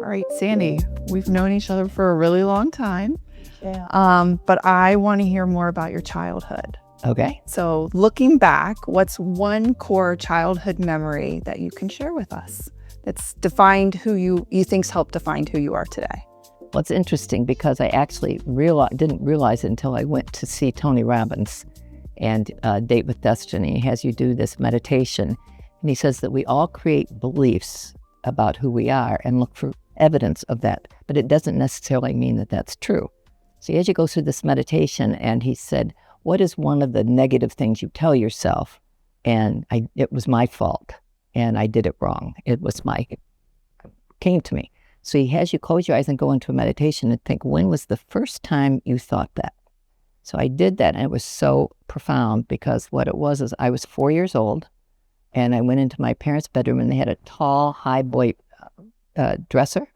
All right, Sandy, we've known each other for a really long time, Yeah. but I want to hear more about your childhood. Okay. So looking back, what's one core childhood memory that you can share with us that's defined who you think's helped define who you are today? Well, it's interesting because I actually didn't realize it until I went to see Tony Robbins and Date with Destiny. He has you do this meditation, and he says that we all create beliefs about who we are and look for evidence of that, but it doesn't necessarily mean that that's true. So as you go through this meditation, and he said, what is one of the negative things you tell yourself? And it was my fault, and I did it wrong. It came to me. So he has you close your eyes and go into a meditation and think, when was the first time you thought that? So I did that, and it was so profound, because what it was is I was 4 years old, and I went into my parents' bedroom, and they had a tall, high boy dresser,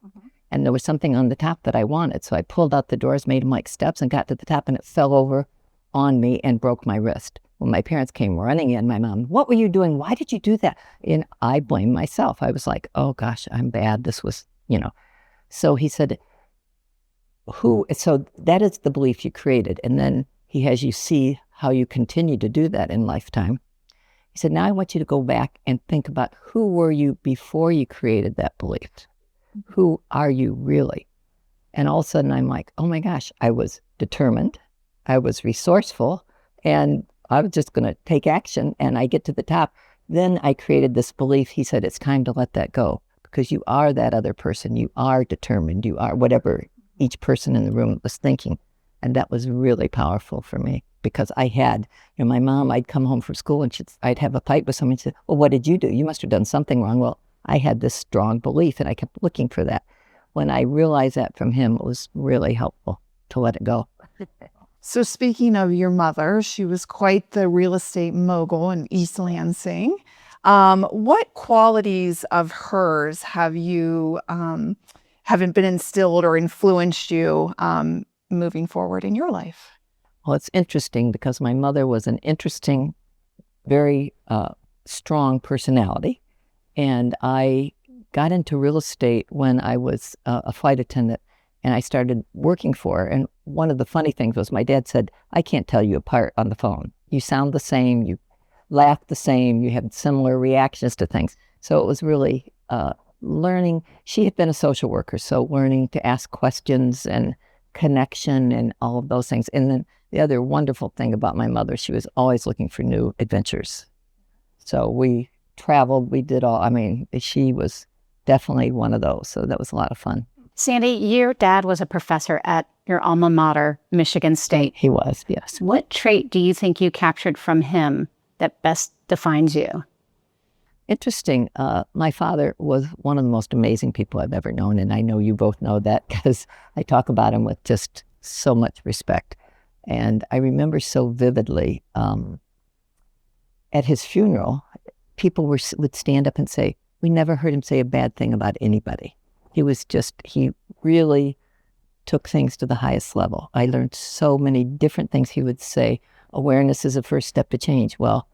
and there was something on the top that I wanted. So I pulled out the doors, made them like steps, and got to the top, and it fell over on me and broke my wrist. When my parents came running in, my mom, what were you doing? Why did you do that? And I blamed myself. I was like, oh gosh, I'm bad. This was, So he said, so that is the belief you created. And then he has you see how you continue to do that in lifetime. He said, now I want you to go back and think about, who were you before you created that belief? Who are you really? And all of a sudden I'm like, oh my gosh, I was determined. I was resourceful, and I was just going to take action, and I get to the top. Then I created this belief. He said, it's time to let that go, because you are that other person. You are determined. You are whatever each person in the room was thinking. And that was really powerful for me, because I had, my mom, I'd come home from school, and I'd have a fight with someone. She'd say, well, what did you do? You must have done something wrong. Well, I had this strong belief, and I kept looking for that. When I realized that from him, it was really helpful to let it go. So speaking of your mother, she was quite the real estate mogul in East Lansing. What qualities of hers have you haven't been instilled or influenced you moving forward in your life? Well, it's interesting, because my mother was an interesting, very strong personality. And I got into real estate when I was a flight attendant, and I started working for her. And one of the funny things was, my dad said, I can't tell you apart on the phone. You sound the same, you laugh the same, you have similar reactions to things. So it was really learning. She had been a social worker, so learning to ask questions and connection and all of those things. And then the other wonderful thing about my mother, she was always looking for new adventures. So we traveled, we did she was definitely one of those. So that was a lot of fun. Sandy, your dad was a professor at your alma mater, Michigan State. He was, yes. What trait do you think you captured from him that best defines you? Interesting. My father was one of the most amazing people I've ever known, and I know you both know that, because I talk about him with just so much respect. And I remember so vividly, at his funeral, people would stand up and say, we never heard him say a bad thing about anybody. He really took things to the highest level. I learned so many different things. He would say, awareness is the first step to change. Well,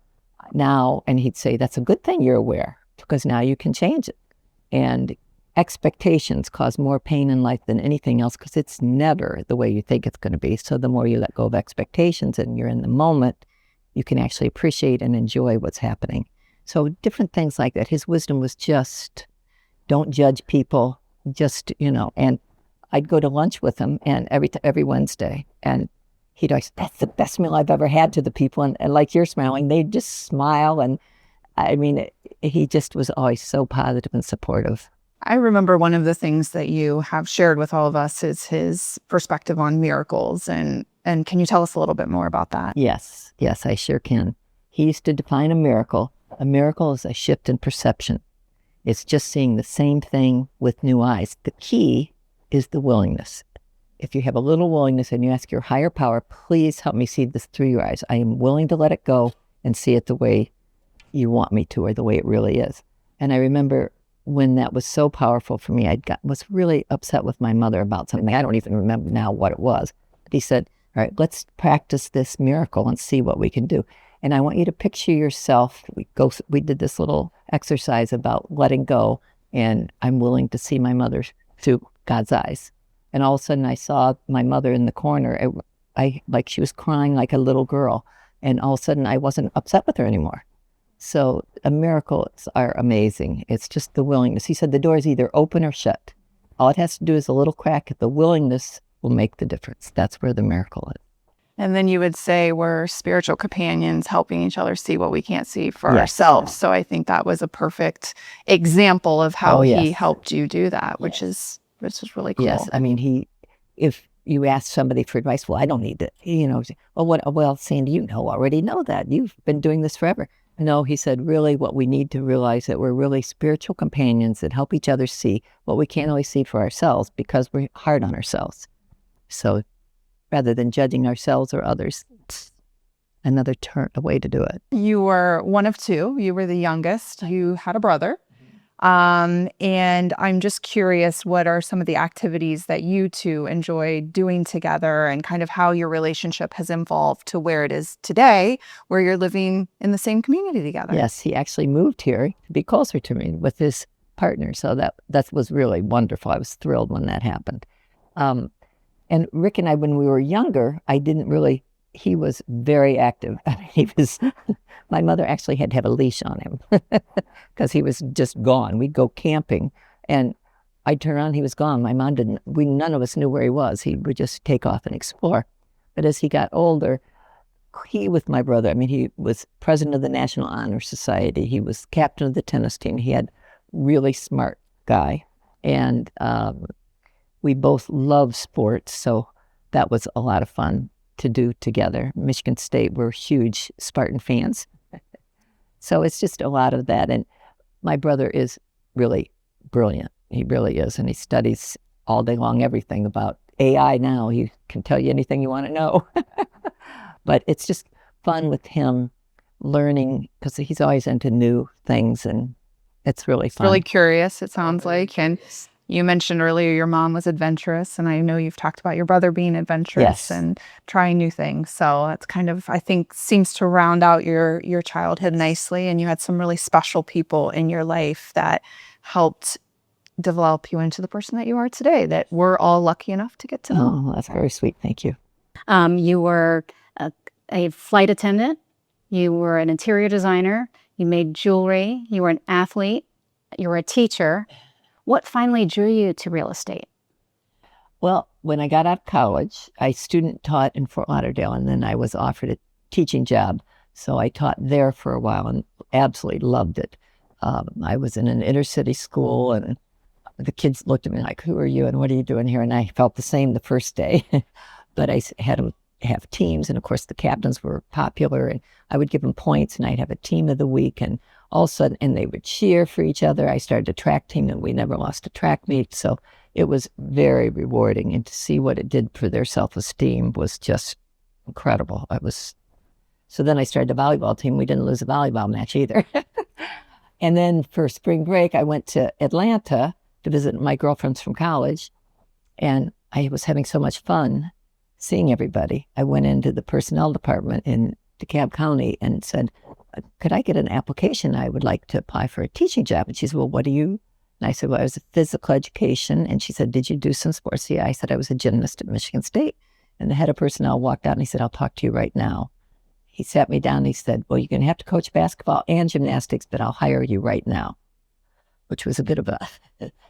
now, and he'd say, that's a good thing you're aware, because now you can change it. And expectations cause more pain in life than anything else, because it's never the way you think it's going to be. So the more you let go of expectations and you're in the moment, you can actually appreciate and enjoy what's happening. So different things like that. His wisdom was just, don't judge people. Just, and I'd go to lunch with him, and every Wednesday, and he'd always, that's the best meal I've ever had, to the people. And like you're smiling, they'd just smile. And he just was always so positive and supportive. I remember one of the things that you have shared with all of us is his perspective on miracles. And can you tell us a little bit more about that? Yes, I sure can. He used to define a miracle. A miracle is a shift in perception. It's just seeing the same thing with new eyes. The key is the willingness. If you have a little willingness and you ask your higher power, please help me see this through your eyes. I am willing to let it go and see it the way you want me to, or the way it really is. And I remember when that was so powerful for me, was really upset with my mother about something. I don't even remember now what it was. But he said, all right, let's practice this miracle and see what we can do. And I want you to picture yourself. We did this little exercise about letting go, and I'm willing to see my mother's through God's eyes. And all of a sudden I saw my mother in the corner. Like she was crying like a little girl. And all of a sudden I wasn't upset with her anymore. So miracles are amazing. It's just the willingness. He said the door is either open or shut. All it has to do is a little crack. The willingness will make the difference. That's where the miracle is. And then you would say we're spiritual companions helping each other see what we can't see for Yes. ourselves. So I think that was a perfect example of how Oh, yes. he helped you do that, which is really cool. Yes, I mean, if you ask somebody for advice, well, I don't need to, well, Sandy, you already know that. You've been doing this forever. No, he said, really, what we need to realize that we're really spiritual companions that help each other see what we can't always see for ourselves because we're hard on ourselves. So rather than judging ourselves or others, it's another way to do it. You were one of two. You were the youngest. You had a brother. And I'm just curious, what are some of the activities that you two enjoy doing together and kind of how your relationship has evolved to where it is today, where you're living in the same community together? Yes, he actually moved here to be closer to me with his partner. So that was really wonderful. I was thrilled when that happened. And Rick and I, when we were younger, he was very active. My mother actually had to have a leash on him because he was just gone. We'd go camping and I'd turn around, he was gone. My mom none of us knew where he was. He would just take off and explore. But as he got older, he with my brother, I mean, he was president of the National Honor Society. He was captain of the tennis team. He had really smart guy. And we both loved sports. So that was a lot of fun to do together. Michigan State, we're huge Spartan fans. So it's just a lot of that. And my brother is really brilliant. He really is. And he studies all day long everything about AI now. He can tell you anything you want to know. But it's just fun with him learning because he's always into new things and it's really fun. Really curious, it sounds like. And you mentioned earlier your mom was adventurous, and I know you've talked about your brother being adventurous Yes. and trying new things. So it's kind of, I think, seems to round out your childhood nicely, and you had some really special people in your life that helped develop you into the person that you are today, that we're all lucky enough to get to know. Oh, that's very sweet. Thank you. You were a flight attendant. You were an interior designer. You made jewelry. You were an athlete. You were a teacher. What finally drew you to real estate? Well, when I got out of college, I student taught in Fort Lauderdale, and then I was offered a teaching job. So I taught there for a while and absolutely loved it. I was in an inner city school, and the kids looked at me like, who are you and what are you doing here? And I felt the same the first day. But I had them have teams, and of course the captains were popular, and I would give them points, and I'd have a team of the week, and all of a sudden, and they would cheer for each other. I started a track team, and we never lost a track meet, so it was very rewarding, and to see what it did for their self-esteem was just incredible. So then I started a volleyball team. We didn't lose a volleyball match either. And then for spring break, I went to Atlanta to visit my girlfriends from college, and I was having so much fun seeing everybody. I went into the personnel department in DeKalb County and said, could I get an application? I would like to apply for a teaching job. And she said, well, what do you? And I said, well, I was a physical education. And she said, did you do some sports? Yeah, I said, I was a gymnast at Michigan State. And the head of personnel walked out and he said, I'll talk to you right now. He sat me down and he said, well, you're going to have to coach basketball and gymnastics, but I'll hire you right now, which was a bit of a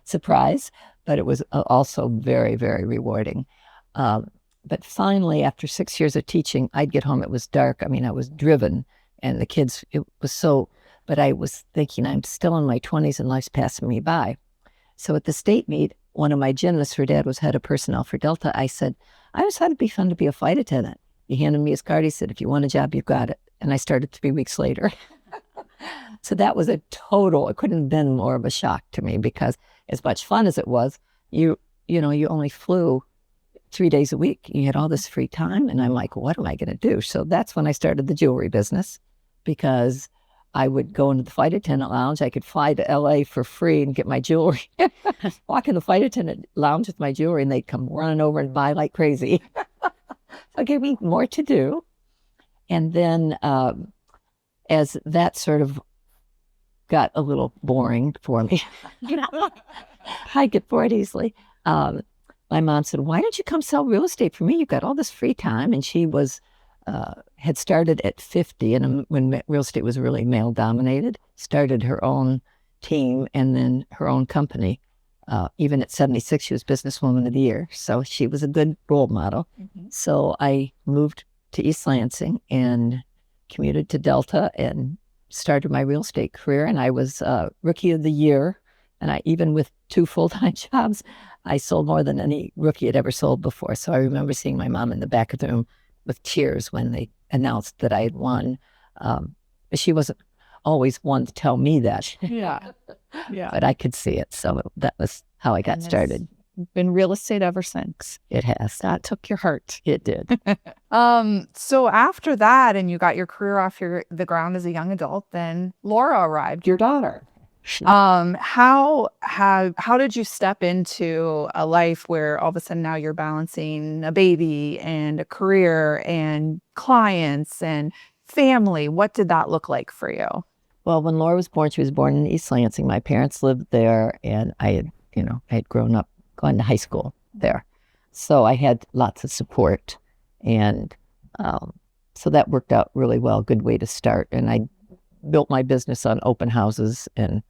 surprise, but it was also very, very rewarding. But finally, after 6 years of teaching, I'd get home, it was dark. I mean, I was driven, and the kids, it was so, but I was thinking, I'm still in my 20s and life's passing me by. So at the state meet, one of my gymnasts, her dad was head of personnel for Delta. I said, I just thought it'd be fun to be a flight attendant. He handed me his card. He said, if you want a job, you've got it. And I started 3 weeks later. So that was it couldn't have been more of a shock to me, because as much fun as it was, you only flew 3 days a week. You had all this free time. And I'm like, what am I going to do? So that's when I started the jewelry business, because I would go into the flight attendant lounge. I could fly to LA for free and get my jewelry, walk in the flight attendant lounge with my jewelry, and they'd come running over and buy like crazy. So it gave me more to do. And then as that sort of got a little boring for me, I get bored easily. My mom said, "Why don't you come sell real estate for me? You've got all this free time." And she had started at 50, and when real estate was really male dominated, started her own team and then her own company. Even at 76, she was Businesswoman of the Year. So she was a good role model. So I moved to East Lansing and commuted to Delta and started my real estate career. And I was Rookie of the Year. And even with 2 full-time jobs, I sold more than any rookie had ever sold before. So I remember seeing my mom in the back of the room with tears when they announced that I had won. But she wasn't always one to tell me that. Yeah. But I could see it. So that was how I got started. Been real estate ever since. It has. That took your heart. It did. So after that, and you got your career off the ground as a young adult, then Laura arrived, your daughter. How did you step into a life where all of a sudden now you're balancing a baby and a career and clients and family? What did that look like for you? Well, when Laura was born, she was born in East Lansing. My parents lived there, and I had grown up going to high school there. So I had lots of support. And so that worked out really well. Good way to start. And I built my business on open houses. And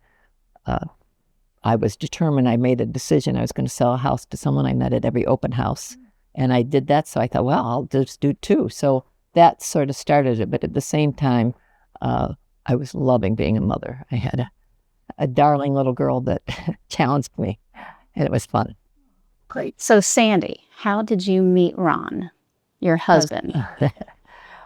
I was determined. I made a decision. I was going to sell a house to someone I met at every open house. And I did that. So I thought, well, I'll just do 2. So that sort of started it. But at the same time, I was loving being a mother. I had a darling little girl that challenged me, and it was fun. Great. So Sandy, how did you meet Ron, your husband?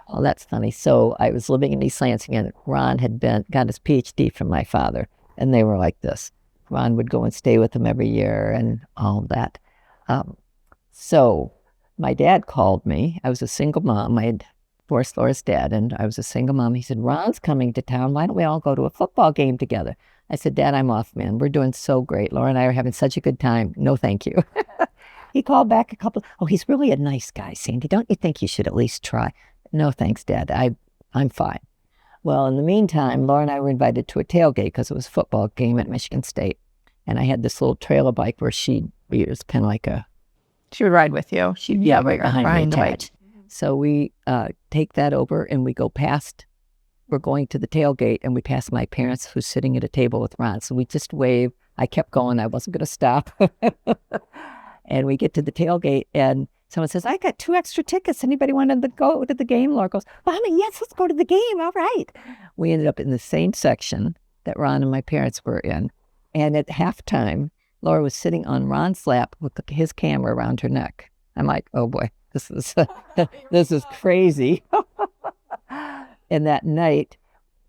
Well, that's funny. So I was living in East Lansing, and Ron had got his PhD from my father, and they were like this. Ron would go and stay with him every year and all of that. So my dad called me. I was a single mom. I had divorced Laura's dad, and I was a single mom. He said, "Ron's coming to town. Why don't we all go to a football game together?" I said, "Dad, I'm off, man. We're doing so great. Laura and I are having such a good time. No, thank you." He called back "Oh, he's really a nice guy, Sandy. Don't you think you should at least try?" "No, thanks, Dad. I'm fine." Well, in the meantime, Laura and I were invited to a tailgate because it was a football game at Michigan State. And I had this little trailer bike where it was kind of like She would ride with you. She'd be right behind the bike. So we take that over and we go past, we're going to the tailgate, and we pass my parents who's sitting at a table with Ron. So we just wave. I kept going. I wasn't going to stop. And we get to the tailgate and someone says, "I got 2 extra tickets. Anybody want to go to the game?" Laura goes, "Mommy, yes, let's go to the game. All right." We ended up in the same section that Ron and my parents were in. And at halftime, Laura was sitting on Ron's lap with his camera around her neck. I'm like, "Oh boy, this is crazy." And that night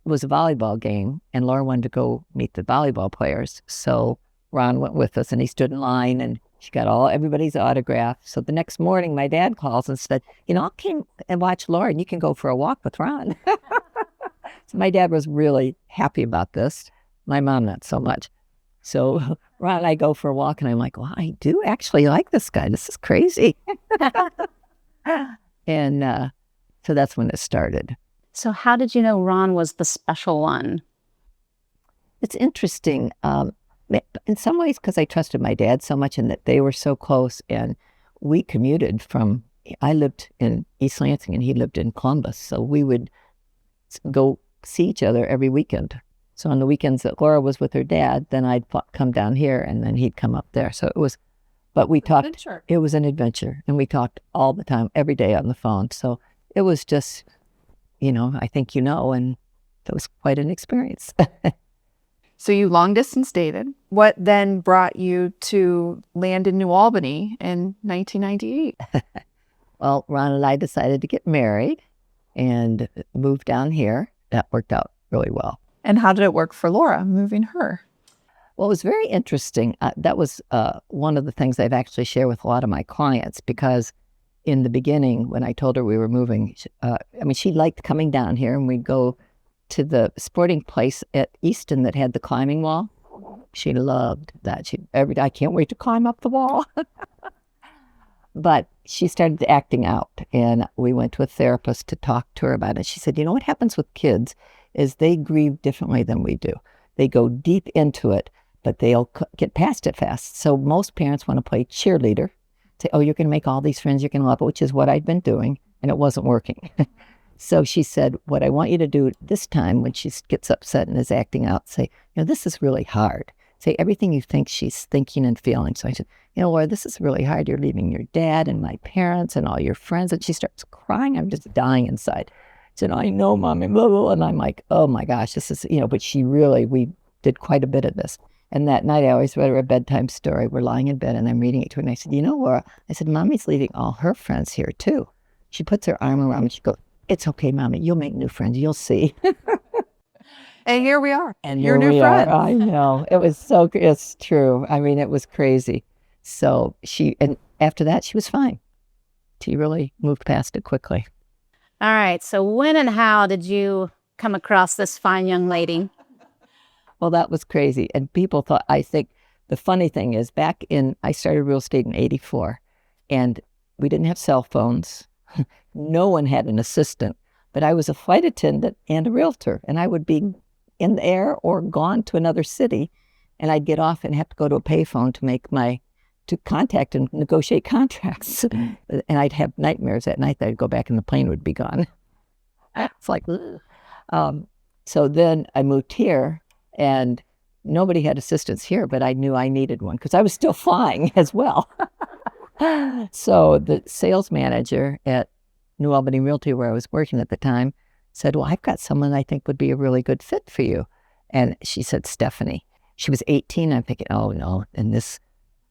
was a volleyball game, and Laura wanted to go meet the volleyball players. So Ron went with us, and he stood in line, and she got everybody's autograph. So the next morning, my dad calls and said, "I'll come and watch Laura, and you can go for a walk with Ron." So my dad was really happy about this. My mom, not so much. So Ron and I go for a walk, and I'm like, "Well, I do actually like this guy. This is crazy." And so that's when it started. So how did you know Ron was the special one? It's interesting. In some ways, because I trusted my dad so much and that they were so close, and we commuted I lived in East Lansing and he lived in Columbus. So we would go see each other every weekend. So on the weekends that Laura was with her dad, then I'd come down here and then he'd come up there. So we talked, adventure. It was an adventure, and we talked all the time, every day on the phone. So it was just, I think and that was quite an experience. So you long distance dated. What then brought you to land in New Albany in 1998? Well, Ron and I decided to get married and move down here. That worked out really well. And how did it work for Laura, moving her? Well, it was very interesting. That was one of the things I've actually shared with a lot of my clients, because in the beginning, when I told her we were moving, she liked coming down here, and we'd go to the sporting place at Easton that had the climbing wall. She loved that. Every day, "I can't wait to climb up the wall." But she started acting out, and we went to a therapist to talk to her about it. She said, "What happens with kids is they grieve differently than we do. They go deep into it but they'll get past it fast. So most parents want to play cheerleader, say, oh, you're going to make all these friends, you're going to love it, which is what I'd been doing, and it wasn't working. So she said, what I want you to do this time when she gets upset and is acting out, say, this is really hard. Say everything you think she's thinking and feeling. So I said, Laura, this is really hard. You're leaving your dad and my parents and all your friends. And she starts crying. I'm just dying inside. She said, I know, Mommy, blah, blah, blah. And I'm like, oh my gosh, this is, but we did quite a bit of this. And that night I always read her a bedtime story. We're lying in bed and I'm reading it to her. And I said, Laura, I said, Mommy's leaving all her friends here too. She puts her arm around me. She goes, it's okay, Mommy. You'll make new friends. You'll see. And here we are. And your here new we friend. are. I know. It was it's true. I mean, it was crazy. So and after that, she was fine. She really moved past it quickly. All right. So when and how did you come across this fine young lady? Well, that was crazy. And people thought, I think the funny thing is I started real estate in 84 and we didn't have cell phones. No one had an assistant, but I was a flight attendant and a realtor, and I would be in the air or gone to another city, and I'd get off and have to go to a payphone to contact and negotiate contracts. And I'd have nightmares at night that I'd go back and the plane would be gone. It's like, so then I moved here, and nobody had assistants here, but I knew I needed one because I was still flying as well. So the sales manager at New Albany Realty, where I was working at the time, said, well, I've got someone I think would be a really good fit for you. And she said, Stephanie. She was 18. I'm thinking, oh, no, in this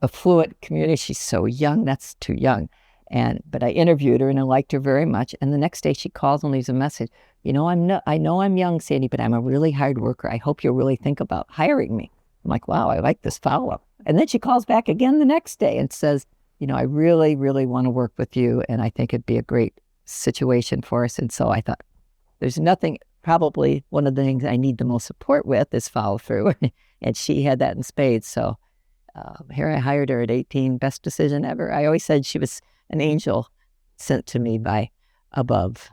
affluent community, she's so young. That's too young. But I interviewed her and I liked her very much. And the next day she calls and leaves a message. I know I'm young, Sandy, but I'm a really hard worker. I hope you'll really think about hiring me. I'm like, wow, I like this follow-up. And then she calls back again the next day and says, I really, really want to work with you. And I think it'd be a great situation for us. And so I thought, there's nothing, probably one of the things I need the most support with is follow through. And she had that in spades. So here I hired her at 18, best decision ever. I always said she was an angel sent to me by above.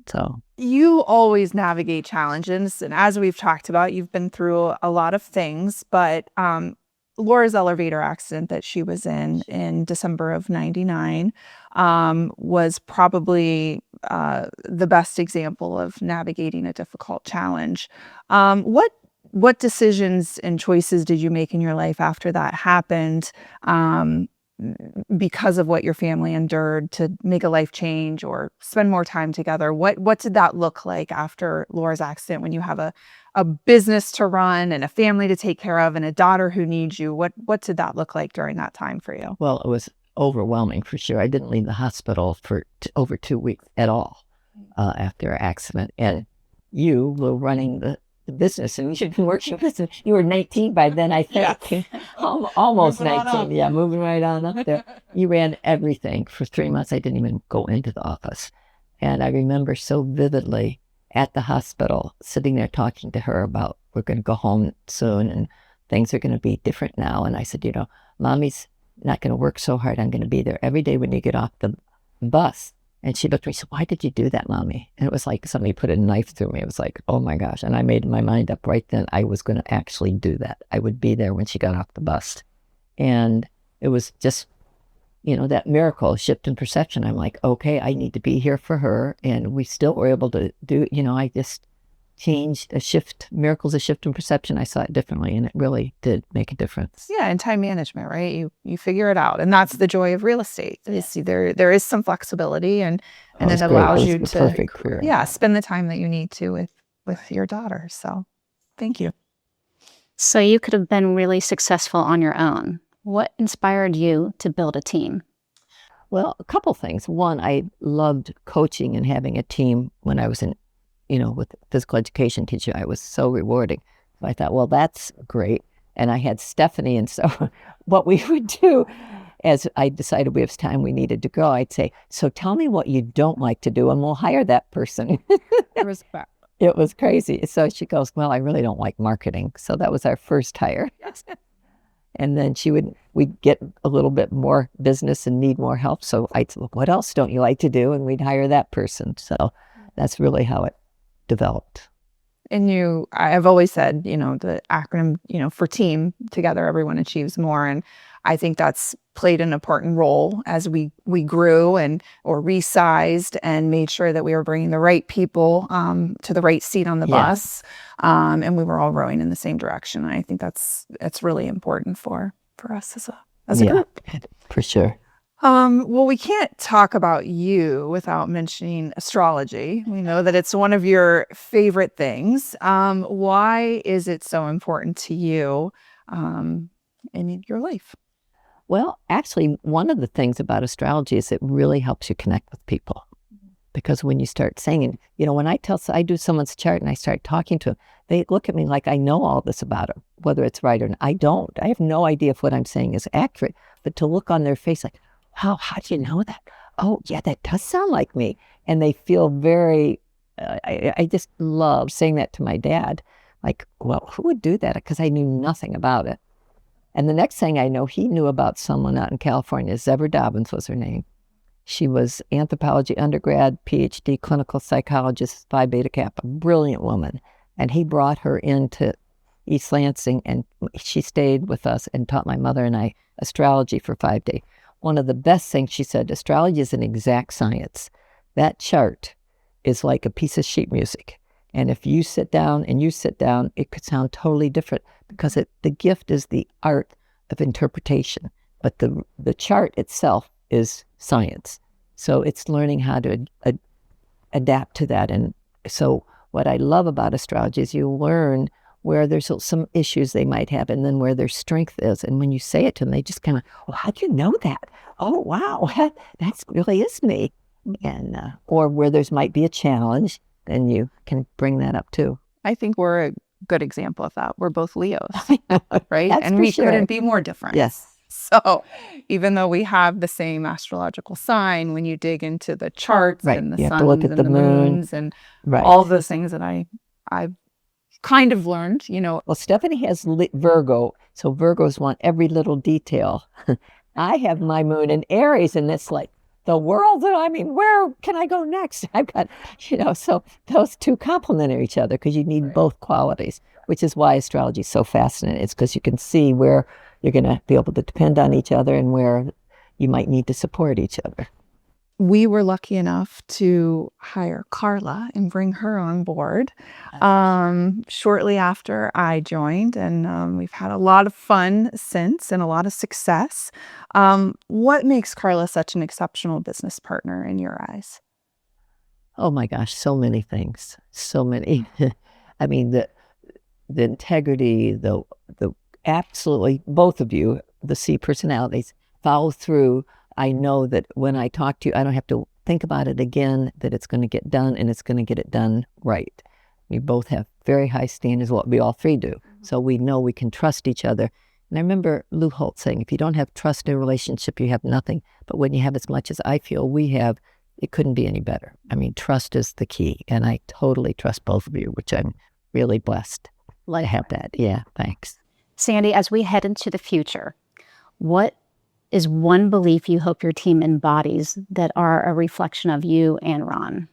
So you always navigate challenges. And as we've talked about, you've been through a lot of things, but Laura's elevator accident that she was in December of 99 was probably the best example of navigating a difficult challenge. What decisions and choices did you make in your life after that happened because of what your family endured to make a life change or spend more time together? What did that look like after Laura's accident when you have a business to run and a family to take care of and a daughter who needs you? What did that look like during that time for you? Well, it was overwhelming for sure. I didn't leave the hospital for over 2 weeks at all after our accident. And you were running the business and you should be working with it. You were 19 by then, I think. Yeah. Almost 19. Yeah, moving right on up there. You ran everything for 3 months. I didn't even go into the office. And I remember so vividly at the hospital, sitting there talking to her about we're going to go home soon and things are going to be different now. And I said, Mommy's not going to work so hard. I'm going to be there every day when you get off the bus. And she looked at me and said, why did you do that, Mommy? And it was like somebody put a knife through me. It was like, oh my gosh. And I made my mind up right then. I was going to actually do that. I would be there when she got off the bus. And it was just, that miracle, shift in perception. I'm like, okay, I need to be here for her. And we still were able to do, I just changed miracles, a shift in perception. I saw it differently and it really did make a difference. Yeah. And time management, right? You figure it out. And that's the joy of real estate. There is some flexibility and it allows you to perfect career. Yeah, spend the time that you need to with your daughter. So thank you. So you could have been really successful on your own. What inspired you to build a team? Well, a couple things. One, I loved coaching and having a team when I was in, with physical education teacher. It was so rewarding. So I thought, well, that's great. And I had Stephanie. And so what we would do, as I decided we have time we needed to go, I'd say, so tell me what you don't like to do and we'll hire that person. Respect. It was crazy. So she goes, well, I really don't like marketing. So that was our first hire. Yes. And then we'd get a little bit more business and need more help. So I'd say, well, what else don't you like to do? And we'd hire that person. So that's really how it developed. And I've always said, the acronym, for team, together everyone achieves more. And I think that's played an important role as we grew or resized and made sure that we were bringing the right people to the right seat on the bus. And we were all rowing in the same direction. And I think that's really important for us as a group. For sure. Well, we can't talk about you without mentioning astrology. We know that it's one of your favorite things. Why is it so important to you in your life? Well, actually, one of the things about astrology is it really helps you connect with people. Because when you start saying, when I do someone's chart and I start talking to them, they look at me like I know all this about them, whether it's right or not. I don't. I have no idea if what I'm saying is accurate. But to look on their face like, wow, how do you know that? Oh, yeah, that does sound like me. And they feel very, I just love saying that to my dad. Like, well, who would do that? Because I knew nothing about it. And the next thing I know, he knew about someone out in California. Zebra Dobbins was her name. She was anthropology undergrad, PhD, clinical psychologist, Phi Beta Kappa, brilliant woman. And he brought her into East Lansing, and she stayed with us and taught my mother and I astrology for 5 days. One of the best things she said, astrology is an exact science. That chart is like a piece of sheet music. And if you sit down and you sit down, it could sound totally different because the gift is the art of interpretation. But the chart itself is science. So it's learning how to adapt to that. And so what I love about astrology is you learn where there's some issues they might have and then where their strength is. And when you say it to them, they just kind of, well, how do you know that? Oh, wow, that really is me. And or where there's might be a challenge, then you can bring that up too. I think we're a good example of that. We're both Leos, right? That's and for we sure. couldn't be more different. Yes. So even though we have the same astrological sign, when you dig into the charts and the you have suns to look at and the the moon. moons and Right. all those things that I've kind of learned, Well, Stephanie has Virgo, so Virgos want every little detail. I have my moon in Aries, and it's like the world that where can I go next? I've got, so those two complement each other because you need both qualities, which is why astrology is so fascinating. It's because you can see where you're going to be able to depend on each other and where you might need to support each other. We were lucky enough to hire Carla and bring her on board shortly after I joined. And we've had a lot of fun since and a lot of success. What makes Carla such an exceptional business partner in your eyes? Oh my gosh, so many things. So many. The integrity, the absolutely, both of you, the C personalities, follow through. I know that when I talk to you, I don't have to think about it again, that it's going to get done and it's going to get it done right. We both have very high standards, what we all three do. So we know we can trust each other. And I remember Lou Holt saying, if you don't have trust in a relationship, you have nothing. But when you have as much as I feel we have, it couldn't be any better. Trust is the key. And I totally trust both of you, which I'm really blessed to have that. Yeah, thanks. Sandy, as we head into the future, what is one belief you hope your team embodies that are a reflection of you and Ron?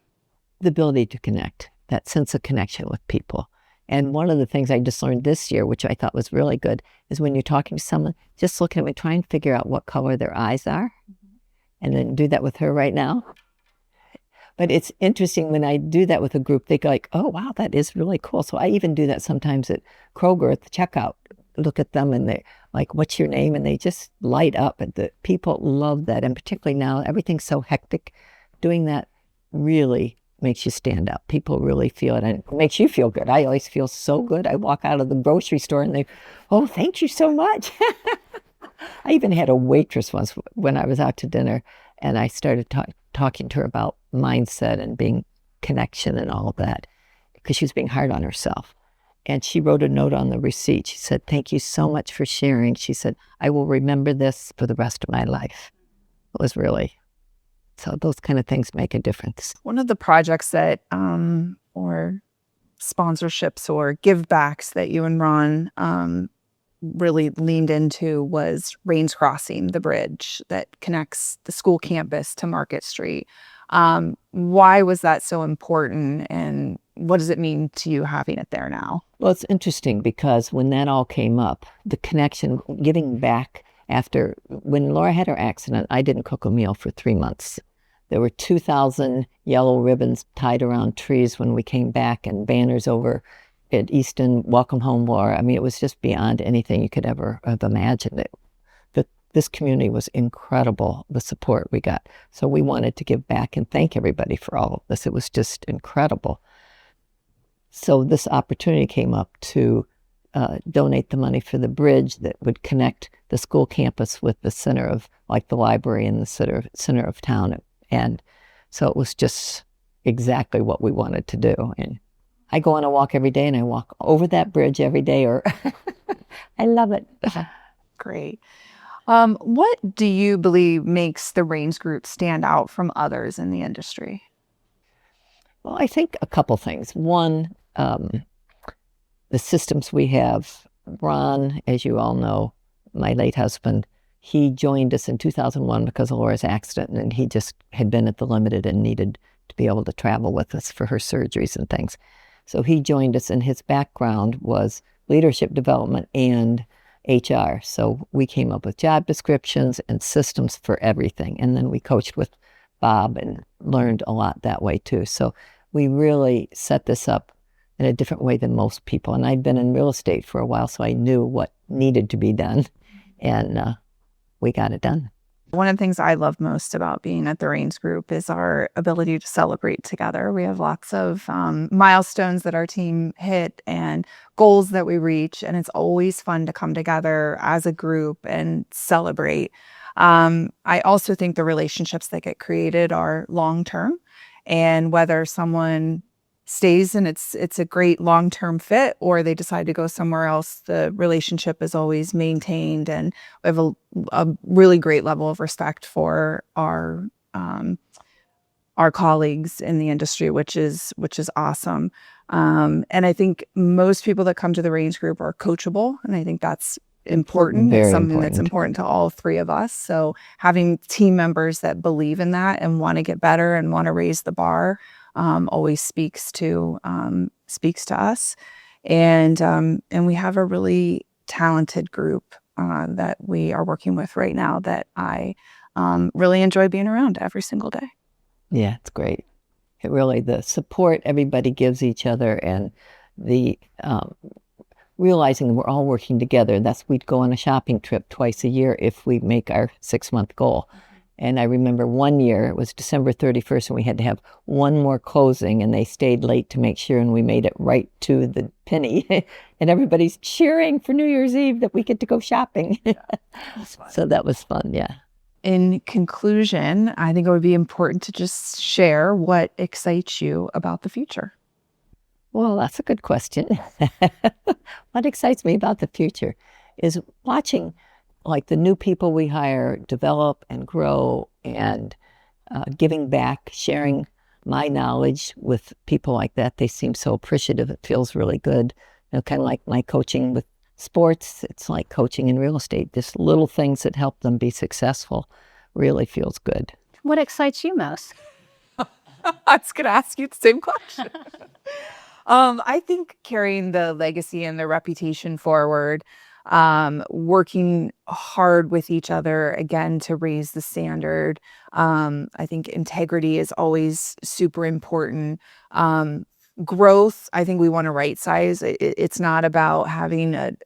The ability to connect, that sense of connection with people. And one of the things I just learned this year, which I thought was really good, is when you're talking to someone, just look at them and try and figure out what color their eyes are. And then do that with her right now. But it's interesting when I do that with a group, they go like, oh, wow, that is really cool. So I even do that sometimes at Kroger at the checkout. Look at them and they're like, what's your name? And they just light up. And the people love that. And particularly now, everything's so hectic. Doing that really makes you stand up. People really feel it and it makes you feel good. I always feel so good. I walk out of the grocery store and they, oh, thank you so much. I even had a waitress once when I was out to dinner and I started talking to her about mindset and being connection and all of that because she was being hard on herself. And she wrote a note on the receipt. She said, thank you so much for sharing. She said, I will remember this for the rest of my life. It was really, so those kind of things make a difference. One of the projects that, or sponsorships or give backs that you and Ron really leaned into was Rains Crossing, the bridge that connects the school campus to Market Street. Why was that so important? And what does it mean to you having it there now? Well, it's interesting because when that all came up, the connection, giving back after, when Laura had her accident, I didn't cook a meal for 3 months. There were 2,000 yellow ribbons tied around trees when we came back and banners over at Easton, welcome home, Laura. I mean, it was just beyond anything you could ever have imagined. This community was incredible, the support we got. So we wanted to give back and thank everybody for all of this. It was just incredible. So this opportunity came up to donate the money for the bridge that would connect the school campus with the center of, like the library in the center of town. And so it was just exactly what we wanted to do. And I go on a walk every day, and I walk over that bridge every day, or I love it. Great. What do you believe makes the Rains Group stand out from others in the industry? Well, I think a couple things. One, the systems we have. Ron, as you all know, my late husband, he joined us in 2001 because of Laura's accident, and he just had been at the Limited and needed to be able to travel with us for her surgeries and things. So he joined us, and his background was leadership development and HR. So we came up with job descriptions and systems for everything. And then we coached with Bob and learned a lot that way too. So we really set this up in a different way than most people. And I'd been in real estate for a while, so I knew what needed to be done. And we got it done. One of the things I love most about being at the Rains Group is our ability to celebrate together. We have lots of milestones that our team hit and goals that we reach, and it's always fun to come together as a group and celebrate. I also think the relationships that get created are long-term, and whether someone stays and it's a great long-term fit, or they decide to go somewhere else, the relationship is always maintained, and we have a really great level of respect for our colleagues in the industry, which is awesome. And I think most people that come to the Rains Group are coachable, and I think that's important. Very it's something important. That's important to all three of us. So having team members that believe in that and want to get better and want to raise the bar always speaks to us. And we have a really talented group that we are working with right now that I really enjoy being around every single day. Yeah, it's great. It really, the support everybody gives each other, and the realizing that we're all working together. We'd go on a shopping trip twice a year if we make our 6-month goal. And I remember one year, it was December 31st, and we had to have one more closing, and they stayed late to make sure, and we made it right to the penny. And everybody's cheering for New Year's Eve that we get to go shopping. So that was fun, yeah. In conclusion, I think it would be important to just share what excites you about the future. Well, that's a good question. What excites me about the future is watching like the new people we hire develop and grow, and giving back, sharing my knowledge with people like that. They seem so appreciative. It feels really good. You know, kind of like my coaching with sports. It's like coaching in real estate. Just little things that help them be successful really feels good. What excites you most? I was going to ask you the same question. I think carrying the legacy and the reputation forward, working hard with each other, again, to raise the standard. I think integrity is always super important. Growth, I think we want to right size. It's not about having a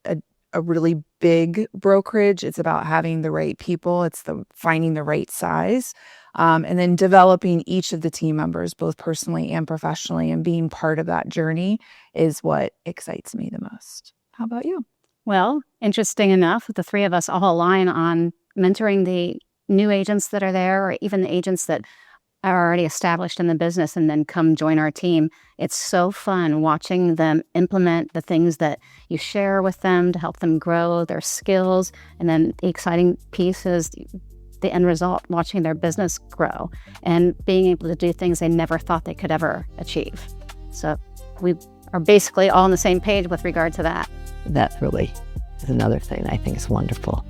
really big brokerage. It's about having the right people. It's finding the right size. And then developing each of the team members, both personally and professionally, and being part of that journey is what excites me the most. How about you? Well, interesting enough, the three of us all align on mentoring the new agents that are there, or even the agents that are already established in the business and then come join our team. It's so fun watching them implement the things that you share with them to help them grow their skills. And then the exciting piece is the end result, watching their business grow and being able to do things they never thought they could ever achieve. So we are basically all on the same page with regard to that. That really is another thing I think is wonderful.